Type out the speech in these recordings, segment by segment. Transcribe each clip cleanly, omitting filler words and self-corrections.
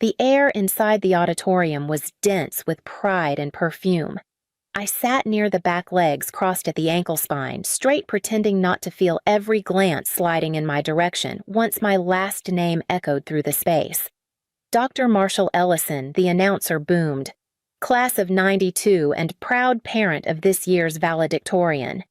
The air inside the auditorium was dense with pride and perfume. I sat near the back legs crossed at the ankle spine, straight pretending not to feel every glance sliding in my direction once my last name echoed through the space. Dr. Marshall Ellison, the announcer, boomed. Class of '92 and proud parent of this year's valedictorian.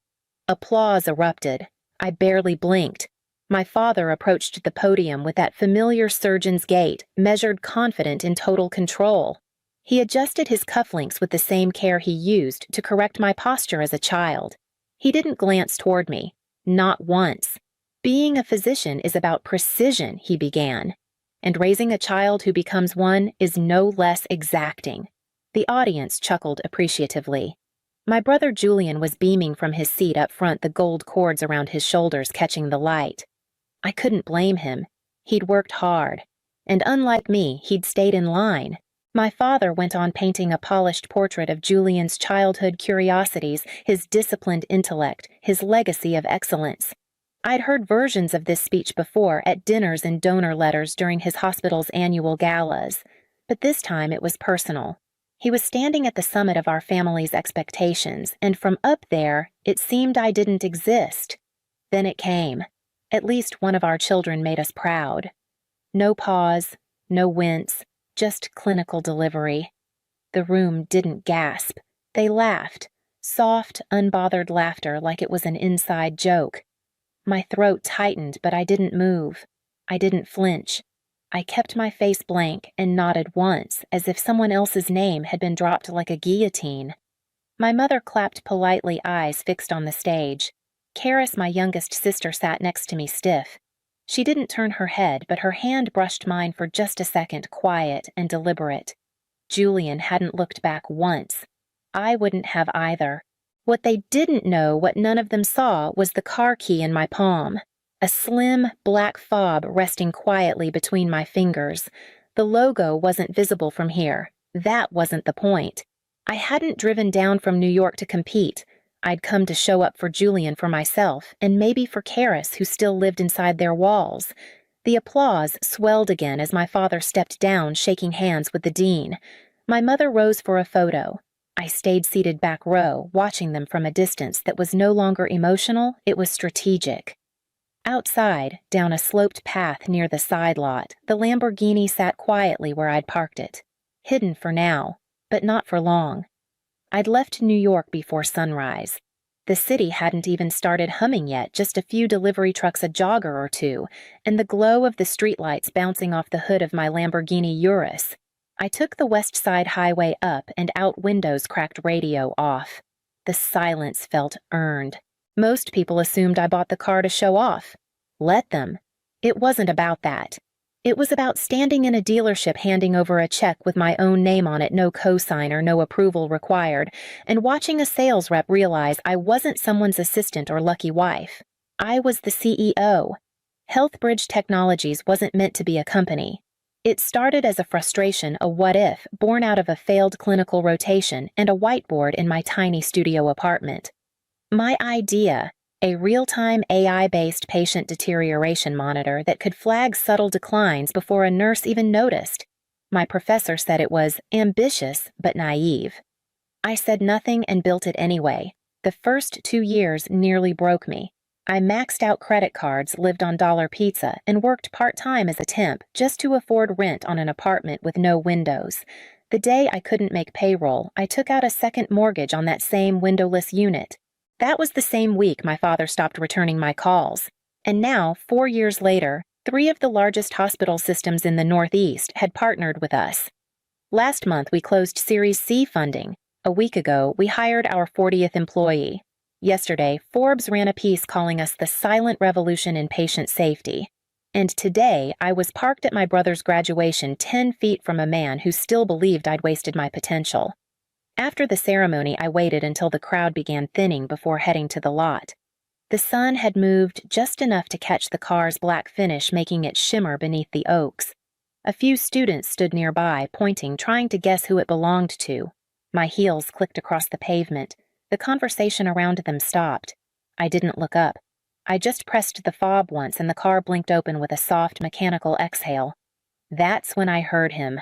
Applause erupted. I barely blinked. My father approached the podium with that familiar surgeon's gait, measured confident in total control. He adjusted his cufflinks with the same care he used to correct my posture as a child. He didn't glance toward me. Not once. Being a physician is about precision, he began. And raising a child who becomes one is no less exacting. The audience chuckled appreciatively. My brother Julian was beaming from his seat up front, the gold cords around his shoulders catching the light. I couldn't blame him. He'd worked hard. And unlike me, he'd stayed in line. My father went on painting a polished portrait of Julian's childhood curiosities, his disciplined intellect, his legacy of excellence. I'd heard versions of this speech before at dinners and donor letters during his hospital's annual galas, but this time it was personal. He was standing at the summit of our family's expectations, and from up there, it seemed I didn't exist. Then it came. At least one of our children made us proud. No pause, no wince, just clinical delivery. The room didn't gasp. They laughed, soft, unbothered laughter like it was an inside joke. My throat tightened, but I didn't move. I didn't flinch. I kept my face blank and nodded once, as if someone else's name had been dropped like a guillotine. My mother clapped politely, eyes fixed on the stage. Karis, my youngest sister, sat next to me stiff. She didn't turn her head, but her hand brushed mine for just a second, quiet and deliberate. Julian hadn't looked back once. I wouldn't have either. What they didn't know, what none of them saw, was the car key in my palm. A slim, black fob resting quietly between my fingers. The logo wasn't visible from here. That wasn't the point. I hadn't driven down from New York to compete. I'd come to show up for Julian, for myself, and maybe for Karis, who still lived inside their walls. The applause swelled again as my father stepped down, shaking hands with the dean. My mother rose for a photo. I stayed seated back row, watching them from a distance that was no longer emotional, it was strategic. Outside, down a sloped path near the side lot, the Lamborghini sat quietly where I'd parked it. Hidden for now, but not for long. I'd left New York before sunrise. The city hadn't even started humming yet, just a few delivery trucks, a jogger or two, and the glow of the streetlights bouncing off the hood of my Lamborghini Urus. I took the West Side Highway up and out, windows cracked, radio off. The silence felt earned. Most people assumed I bought the car to show off. Let them. It wasn't about that. It was about standing in a dealership handing over a check with my own name on it, no cosigner, no approval required, and watching a sales rep realize I wasn't someone's assistant or lucky wife. I was the CEO. HealthBridge Technologies wasn't meant to be a company. It started as a frustration, a what-if, born out of a failed clinical rotation and a whiteboard in my tiny studio apartment. My idea, a real-time AI-based patient deterioration monitor that could flag subtle declines before a nurse even noticed. My professor said it was ambitious but naive. I said nothing and built it anyway. The first 2 years nearly broke me. I maxed out credit cards, lived on dollar pizza, and worked part-time as a temp just to afford rent on an apartment with no windows. The day I couldn't make payroll, I took out a second mortgage on that same windowless unit. That was the same week my father stopped returning my calls. And now, 4 years later, 3 of the largest hospital systems in the Northeast had partnered with us. Last month, we closed Series C funding. A week ago, we hired our 40th employee. Yesterday, Forbes ran a piece calling us the silent revolution in patient safety. And today, I was parked at my brother's graduation 10 feet from a man who still believed I'd wasted my potential. After the ceremony, I waited until the crowd began thinning before heading to the lot. The sun had moved just enough to catch the car's black finish, making it shimmer beneath the oaks. A few students stood nearby, pointing, trying to guess who it belonged to. My heels clicked across the pavement. The conversation around them stopped. I didn't look up. I just pressed the fob once and the car blinked open with a soft, mechanical exhale. That's when I heard him.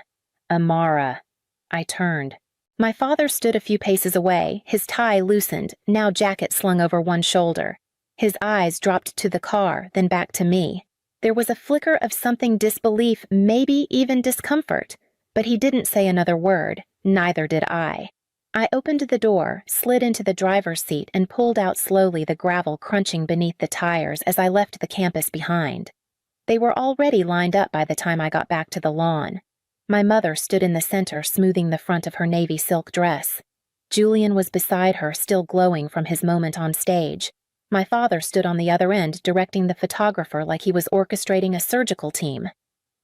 Amara. I turned. My father stood a few paces away, his tie loosened, now jacket slung over one shoulder. His eyes dropped to the car, then back to me. There was a flicker of something disbelief, maybe even discomfort, but he didn't say another word, neither did I. I opened the door, slid into the driver's seat, and pulled out slowly, the gravel crunching beneath the tires as I left the campus behind. They were already lined up by the time I got back to the lawn. My mother stood in the center, smoothing the front of her navy silk dress. Julian was beside her, still glowing from his moment on stage. My father stood on the other end, directing the photographer like he was orchestrating a surgical team.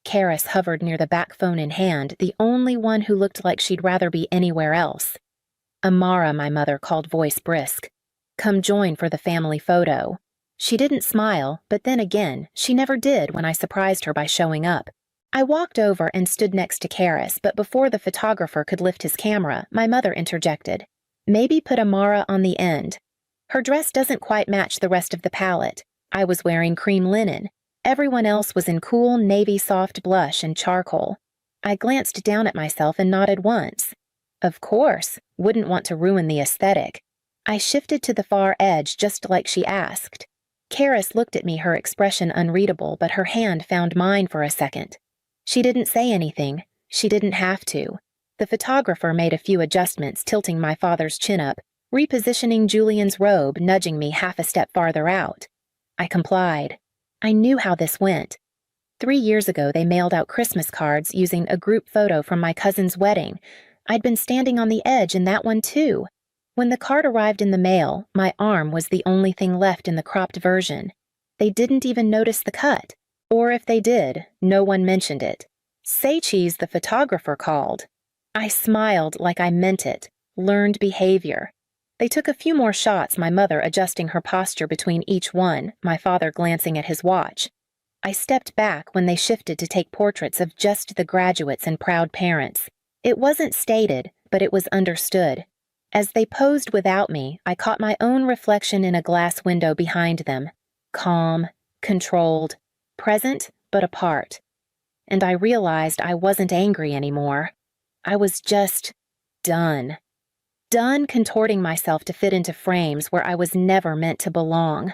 Karis hovered near the back, phone in hand, the only one who looked like she'd rather be anywhere else. Amara, my mother called, voice brisk. Come join for the family photo. She didn't smile, but then again, she never did when I surprised her by showing up. I walked over and stood next to Karis, but before the photographer could lift his camera, my mother interjected. Maybe put Amara on the end. Her dress doesn't quite match the rest of the palette. I was wearing cream linen. Everyone else was in cool navy soft blush and charcoal. I glanced down at myself and nodded once. Of course, wouldn't want to ruin the aesthetic. I shifted to the far edge just like she asked. Karis looked at me, her expression unreadable, but her hand found mine for a second. She didn't say anything. She didn't have to. The photographer made a few adjustments, tilting my father's chin up, repositioning Julian's robe, nudging me half a step farther out. I complied. I knew how this went. 3 years ago, they mailed out Christmas cards using a group photo from my cousin's wedding. I'd been standing on the edge in that one too. When the card arrived in the mail, my arm was the only thing left in the cropped version. They didn't even notice the cut. Or if they did, no one mentioned it. Say cheese, the photographer called. I smiled like I meant it. Learned behavior. They took a few more shots, my mother adjusting her posture between each one, my father glancing at his watch. I stepped back when they shifted to take portraits of just the graduates and proud parents. It wasn't stated, but it was understood. As they posed without me, I caught my own reflection in a glass window behind them. Calm, controlled, present, but apart. And I realized I wasn't angry anymore. I was just done. Done contorting myself to fit into frames where I was never meant to belong.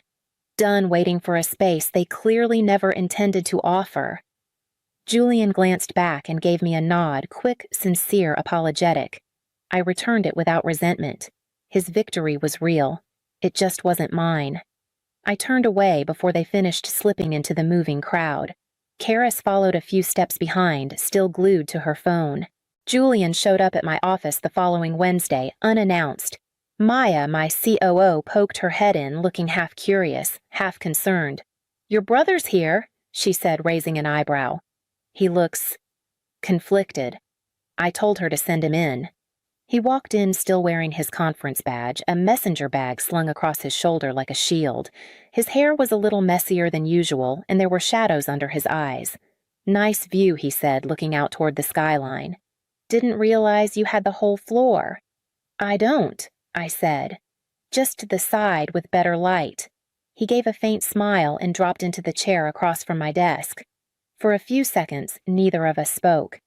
Done waiting for a space they clearly never intended to offer. Julian glanced back and gave me a nod, quick, sincere, apologetic. I returned it without resentment. His victory was real. It just wasn't mine. I turned away before they finished slipping into the moving crowd. Karis followed a few steps behind, still glued to her phone. Julian showed up at my office the following Wednesday, unannounced. Maya, my COO, poked her head in, looking half curious, half concerned. "Your brother's here," she said, raising an eyebrow. "He looks conflicted." I told her to send him in. He walked in still wearing his conference badge, a messenger bag slung across his shoulder like a shield. His hair was a little messier than usual, and there were shadows under his eyes. "Nice view," he said, looking out toward the skyline. "Didn't realize you had the whole floor." "I don't," I said. "Just the side with better light." He gave a faint smile and dropped into the chair across from my desk. For a few seconds, neither of us spoke.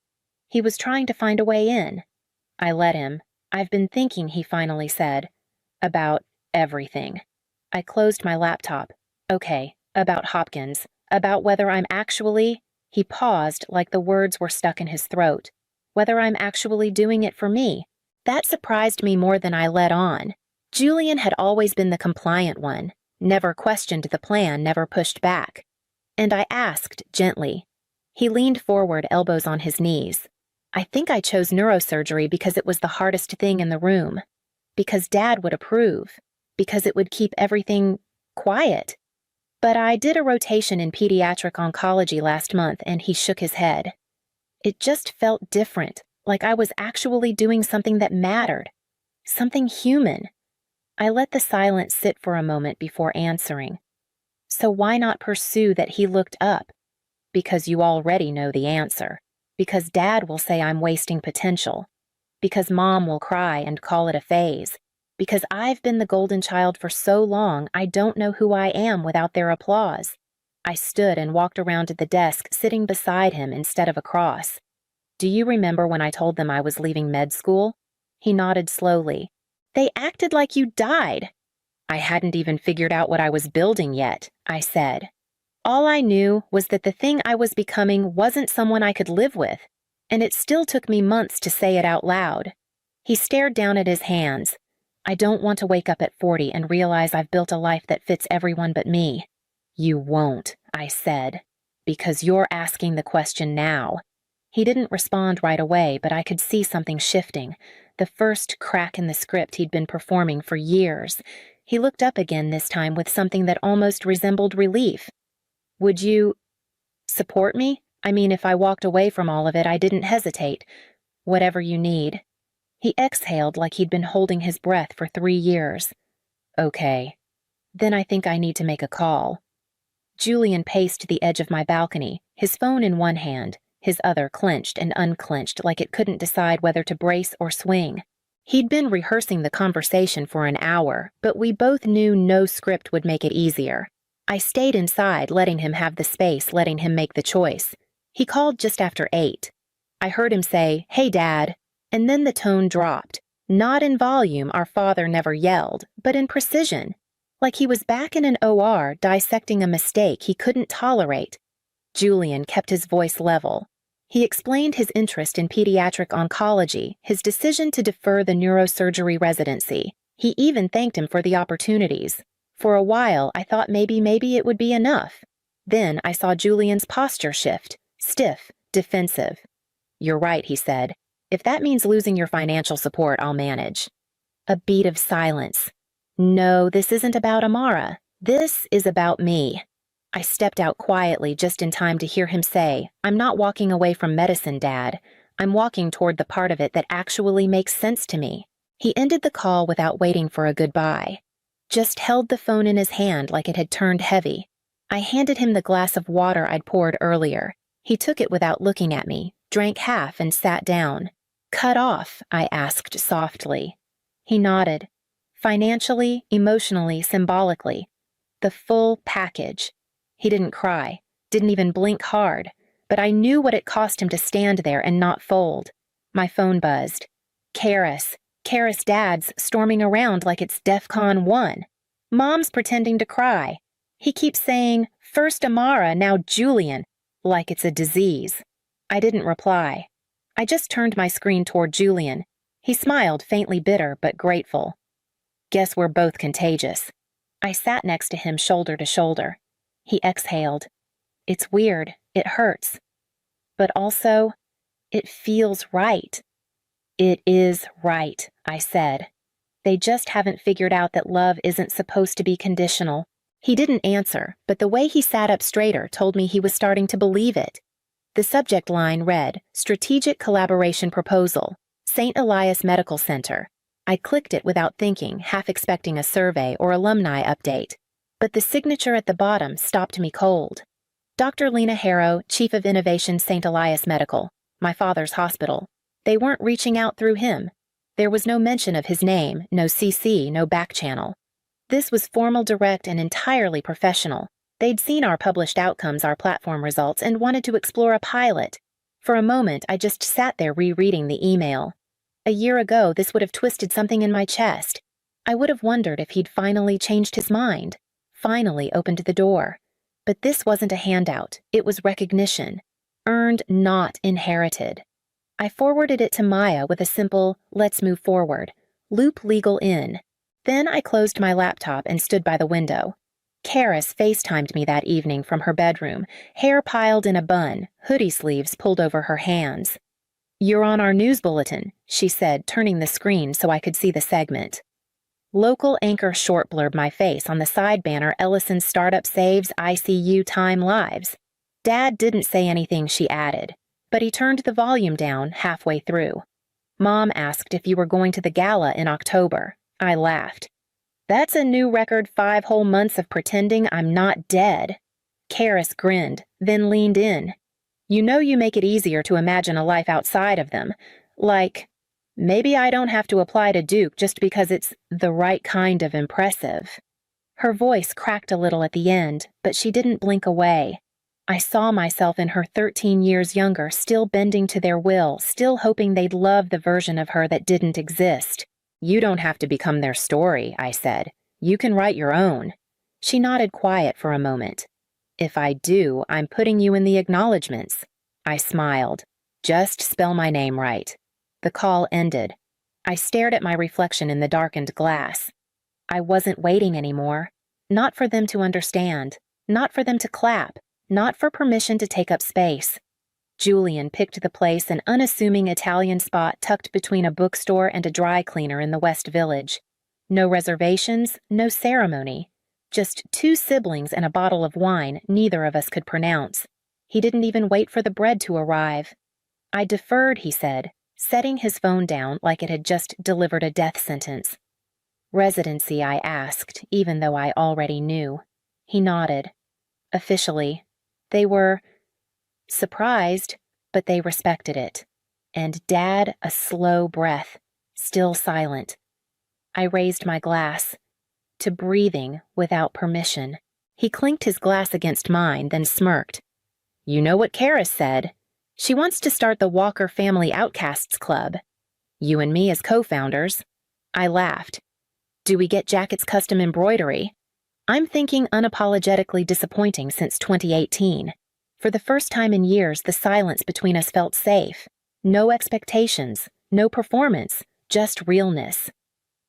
He was trying to find a way in. I let him. "I've been thinking," he finally said, "about everything." I closed my laptop. "Okay, about Hopkins. About whether I'm actually—" He paused like the words were stuck in his throat. "Whether I'm actually doing it for me." That surprised me more than I let on. Julian had always been the compliant one, never questioned the plan, never pushed back. And I asked gently. He leaned forward, elbows on his knees. "I think I chose neurosurgery because it was the hardest thing in the room. Because Dad would approve. Because it would keep everything quiet. But I did a rotation in pediatric oncology last month and he shook his head. It just felt different, like I was actually doing something that mattered. Something human." I let the silence sit for a moment before answering. "So why not pursue that?" He looked up. "Because you already know the answer. Because Dad will say I'm wasting potential. Because Mom will cry and call it a phase. Because I've been the golden child for so long I don't know who I am without their applause. I stood and walked around to the desk, sitting beside him instead of across. Do you remember when I told them I was leaving med school? He nodded slowly. They acted like you died. I hadn't even figured out what I was building yet, I said. All I knew was that the thing I was becoming wasn't someone I could live with, and it still took me months to say it out loud. He stared down at his hands. I don't want to wake up at 40 and realize I've built a life that fits everyone but me. You won't, I said, because you're asking the question now. He didn't respond right away, but I could see something shifting, the first crack in the script he'd been performing for years. He looked up again this time with something that almost resembled relief. Would you support me? I mean, if I walked away from all of it, I didn't hesitate. Whatever you need. He exhaled like he'd been holding his breath for 3 years. Okay. Then I think I need to make a call. Julian paced to the edge of my balcony, his phone in one hand, his other clenched and unclenched like it couldn't decide whether to brace or swing. He'd been rehearsing the conversation for an hour, but we both knew no script would make it easier. I stayed inside, letting him have the space, letting him make the choice. He called just after 8. I heard him say, "Hey, Dad," and then the tone dropped. Not in volume, our father never yelled, but in precision. Like he was back in an OR dissecting a mistake he couldn't tolerate. Julian kept his voice level. He explained his interest in pediatric oncology, his decision to defer the neurosurgery residency. He even thanked him for the opportunities. For a while, I thought maybe it would be enough. Then I saw Julian's posture shift, stiff, defensive. "You're right," he said. "If that means losing your financial support, I'll manage." A beat of silence. No, this isn't about Amara. This is about me. I stepped out quietly just in time to hear him say, "I'm not walking away from medicine, Dad. I'm walking toward the part of it that actually makes sense to me." He ended the call without waiting for a goodbye. Just held the phone in his hand like it had turned heavy. I handed him the glass of water I'd poured earlier. He took it without looking at me, drank half and sat down. "Cut off?" I asked softly. He nodded. Financially, emotionally, symbolically. The full package. He didn't cry, didn't even blink hard, but I knew what it cost him to stand there and not fold. My phone buzzed. Karis Dad's storming around like it's DEFCON 1. Mom's pretending to cry. He keeps saying, "First Amara, now Julian," like it's a disease. I didn't reply. I just turned my screen toward Julian. He smiled, faintly bitter but grateful. Guess we're both contagious. I sat next to him shoulder to shoulder. He exhaled. It's weird. It hurts. But also, it feels right. It is right, I said. They just haven't figured out that love isn't supposed to be conditional. He didn't answer, but the way he sat up straighter told me he was starting to believe it. The subject line read, "Strategic Collaboration Proposal, St. Elias Medical Center." I clicked it without thinking, half expecting a survey or alumni update. But the signature at the bottom stopped me cold. Dr. Lena Harrow, Chief of Innovation, St. Elias Medical, my father's hospital. They weren't reaching out through him. There was no mention of his name, no CC, no back channel. This was formal, direct, and entirely professional. They'd seen our published outcomes, our platform results, and wanted to explore a pilot. For a moment, I just sat there rereading the email. A year ago, this would have twisted something in my chest. I would have wondered if he'd finally changed his mind, finally opened the door. But this wasn't a handout. It was recognition. Earned, not inherited. I forwarded it to Maya with a simple, "Let's move forward. Loop legal in." Then I closed my laptop and stood by the window. Karis FaceTimed me that evening from her bedroom, hair piled in a bun, hoodie sleeves pulled over her hands. "You're on our news bulletin," she said, turning the screen so I could see the segment. Local anchor short blurred my face on the side banner, "Ellison Startup Saves ICU Time Lives." Dad didn't say anything, she added, but he turned the volume down halfway through. "Mom asked if you were going to the gala in October." I laughed. "That's a new record, 5 whole months of pretending I'm not dead." Karis grinned, then leaned in. "You know you make it easier to imagine a life outside of them. Like, maybe I don't have to apply to Duke just because it's the right kind of impressive." Her voice cracked a little at the end, but she didn't blink away. I saw myself in her 13 years younger, still bending to their will, still hoping they'd love the version of her that didn't exist. "You don't have to become their story," I said. "You can write your own." She nodded quiet for a moment. "If I do, I'm putting you in the acknowledgments." I smiled. "Just spell my name right." The call ended. I stared at my reflection in the darkened glass. I wasn't waiting anymore. Not for them to understand. Not for them to clap. Not for permission to take up space. Julian picked the place, an unassuming Italian spot tucked between a bookstore and a dry cleaner in the West Village. No reservations, no ceremony. Just two siblings and a bottle of wine neither of us could pronounce. He didn't even wait for the bread to arrive. "I deferred," he said, setting his phone down like it had just delivered a death sentence. "Residency," I asked, even though I already knew. He nodded. "Officially." They were surprised, but they respected it. And Dad, a slow breath, still silent. I raised my glass. To breathing without permission. He clinked his glass against mine, then smirked. "You know what Karis said. She wants to start the Walker Family Outcasts Club. You and me as co-founders." I laughed. "Do we get Jacket's custom embroidery?" I'm thinking unapologetically disappointing since 2018. For the first time in years, the silence between us felt safe. No expectations, no performance, just realness.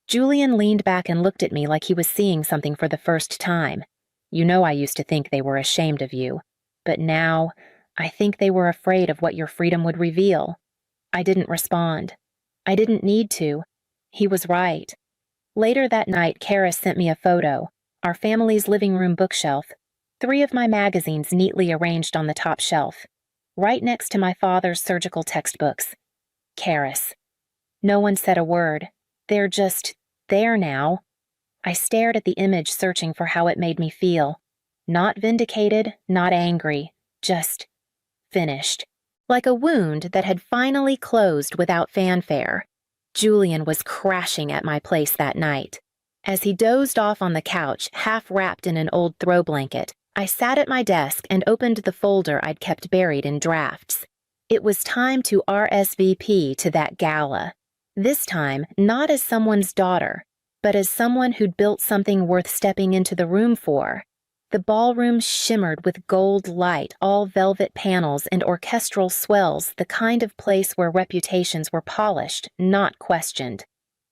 Julian leaned back and looked at me like he was seeing something for the first time. "You know I used to think they were ashamed of you. But now, I think they were afraid of what your freedom would reveal." I didn't respond. I didn't need to. He was right. Later that night, Karis sent me a photo. Our family's living room bookshelf. 3 of my magazines neatly arranged on the top shelf. Right next to my father's surgical textbooks. Karis. No one said a word. They're just there now. I stared at the image, searching for how it made me feel. Not vindicated, not angry. Just finished. Like a wound that had finally closed without fanfare. Julian was crashing at my place that night. As he dozed off on the couch, half wrapped in an old throw blanket, I sat at my desk and opened the folder I'd kept buried in drafts. It was time to RSVP to that gala. This time, not as someone's daughter, but as someone who'd built something worth stepping into the room for. The ballroom shimmered with gold light, all velvet panels and orchestral swells, the kind of place where reputations were polished, not questioned.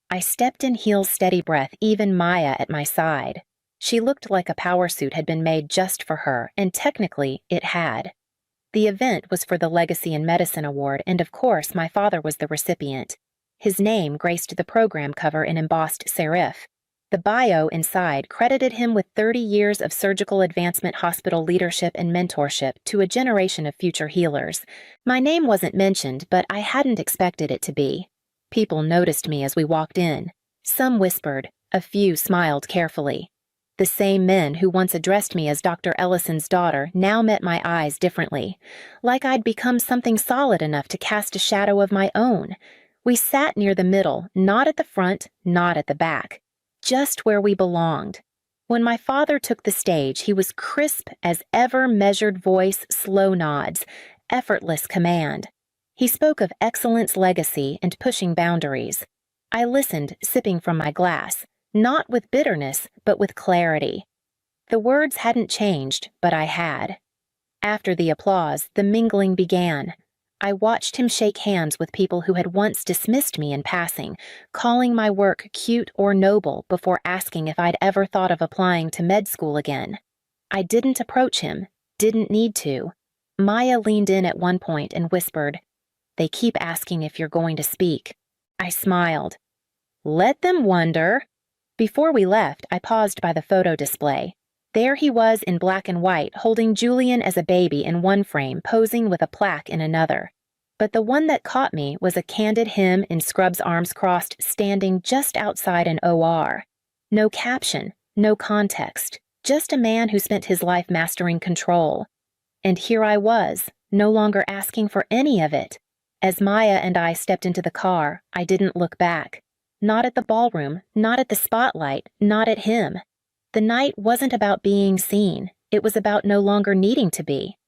I stepped in heels, steady breath, even Maya at my side. She looked like a power suit had been made just for her, and technically it had. The event was for the Legacy in Medicine Award, and of course my father was the recipient. His name graced the program cover in embossed serif. The bio inside credited him with 30 years of surgical advancement, hospital leadership, and mentorship to a generation of future healers. My name wasn't mentioned, but I hadn't expected it to be. People noticed me as we walked in. Some whispered, a few smiled carefully. The same men who once addressed me as Dr. Ellison's daughter now met my eyes differently, like I'd become something solid enough to cast a shadow of my own. We sat near the middle, not at the front, not at the back, just where we belonged. When my father took the stage, he was crisp as ever, measured voice, slow nods, effortless command. He spoke of excellence, legacy, and pushing boundaries. I listened, sipping from my glass, not with bitterness, but with clarity. The words hadn't changed, but I had. After the applause, the mingling began. I watched him shake hands with people who had once dismissed me in passing, calling my work cute or noble before asking if I'd ever thought of applying to med school again. I didn't approach him, didn't need to. Maya leaned in at one point and whispered, "They keep asking if you're going to speak." I smiled. "Let them wonder." Before we left, I paused by the photo display. There he was in black and white, holding Julian as a baby in one frame, posing with a plaque in another. But the one that caught me was a candid him in scrubs, arms crossed, standing just outside an OR. No caption, no context, just a man who spent his life mastering control. And here I was, no longer asking for any of it. As Maya and I stepped into the car, I didn't look back. Not at the ballroom, not at the spotlight, not at him. The night wasn't about being seen. It was about no longer needing to be.